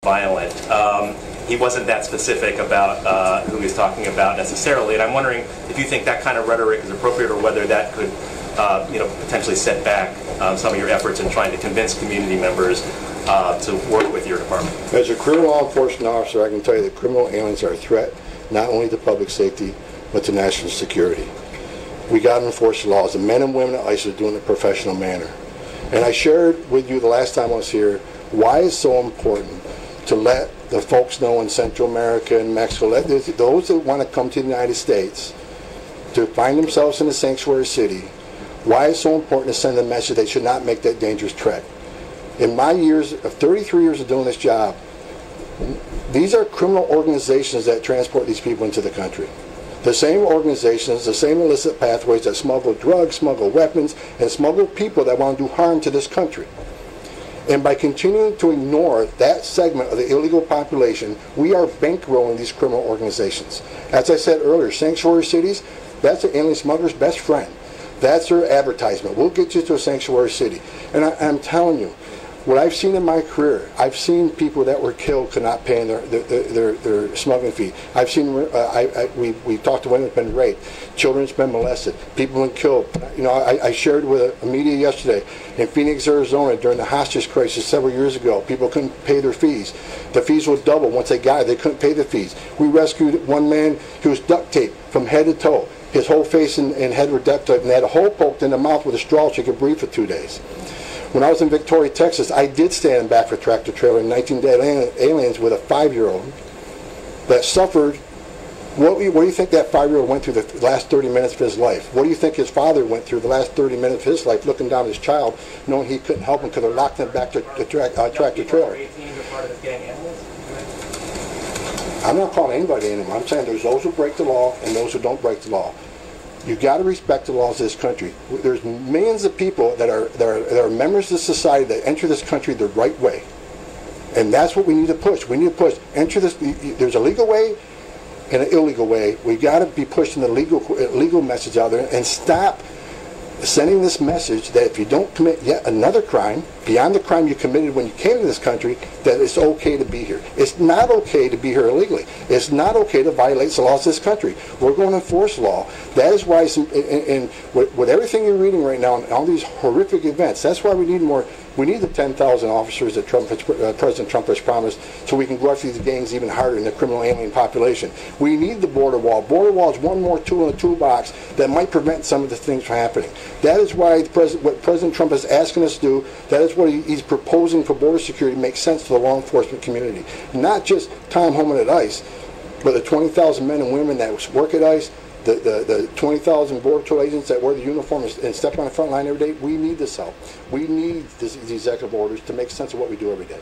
violent. He wasn't that specific about who he's talking about necessarily, and I'm wondering if you think that kind of rhetoric is appropriate, or whether that could, potentially set back some of your efforts in trying to convince community members to work with your department. As a criminal law enforcement officer, I can tell you that criminal aliens are a threat not only to public safety but to national security. We got to enforce the laws. The men and women at ICE are doing it in a professional manner. And I shared with you the last time I was here why it's so important to let the folks know in Central America and Mexico, let those that want to come to the United States to find themselves in a sanctuary city, why it's so important to send a message they should not make that dangerous trek. In my years of 33 years of doing this job, these are criminal organizations that transport these people into the country. The same organizations, the same illicit pathways that smuggle drugs, smuggle weapons, and smuggle people that want to do harm to this country. And by continuing to ignore that segment of the illegal population, we are bankrolling these criminal organizations. As I said earlier, sanctuary cities, that's the alien smuggler's best friend. That's their advertisement. We'll get you to a sanctuary city. And I'm telling you, what I've seen in my career, I've seen people that were killed could not pay their smuggling fee. I've seen, we talked to women that have been raped, children's been molested, people have been killed. I shared with a media yesterday in Phoenix, Arizona, during the hostage crisis several years ago, people couldn't pay their fees. The fees would double once they got it. They couldn't pay the fees. We rescued one man who was duct taped from head to toe. His whole face and head were duct taped, and had a hole poked in the mouth with a straw so he could breathe for 2 days. When I was in Victoria, Texas, I did stand back for tractor trailer in 19 Dead Aliens with a 5-year-old that suffered. What do you think that 5-year-old went through the last 30 minutes of his life? What do you think his father went through the last 30 minutes of his life, looking down at his child, knowing he couldn't help him because they locked him back to the tractor trailer? I'm not calling anybody anymore. I'm saying there's those who break the law and those who don't break the law. You've got to respect the laws of this country. There's millions of people that are members of society that enter this country the right way. And that's what we need to push. We need to push. Enter this. There's a legal way and an illegal way. We've got to be pushing the legal message out there and stop sending this message that if you don't commit yet another crime beyond the crime you committed when you came to this country, that it's okay to be here. It's not okay to be here illegally. It's not okay to violate the laws of this country. We're going to enforce law. That is why, with everything you're reading right now and all these horrific events, that's why we need more. We need the 10,000 officers that President Trump has promised, so we can go after these gangs even harder in the criminal alien population. We need the border wall. Border wall is one more tool in the toolbox that might prevent some of the things from happening. That is why what President Trump is asking us to do, that is what he's proposing for border security, makes sense to the law enforcement community. Not just Tom Homan at ICE, but the 20,000 men and women that work at ICE, the 20,000 Border Patrol agents that wear the uniform and step on the front line every day. We need this help. We need these executive orders to make sense of what we do every day.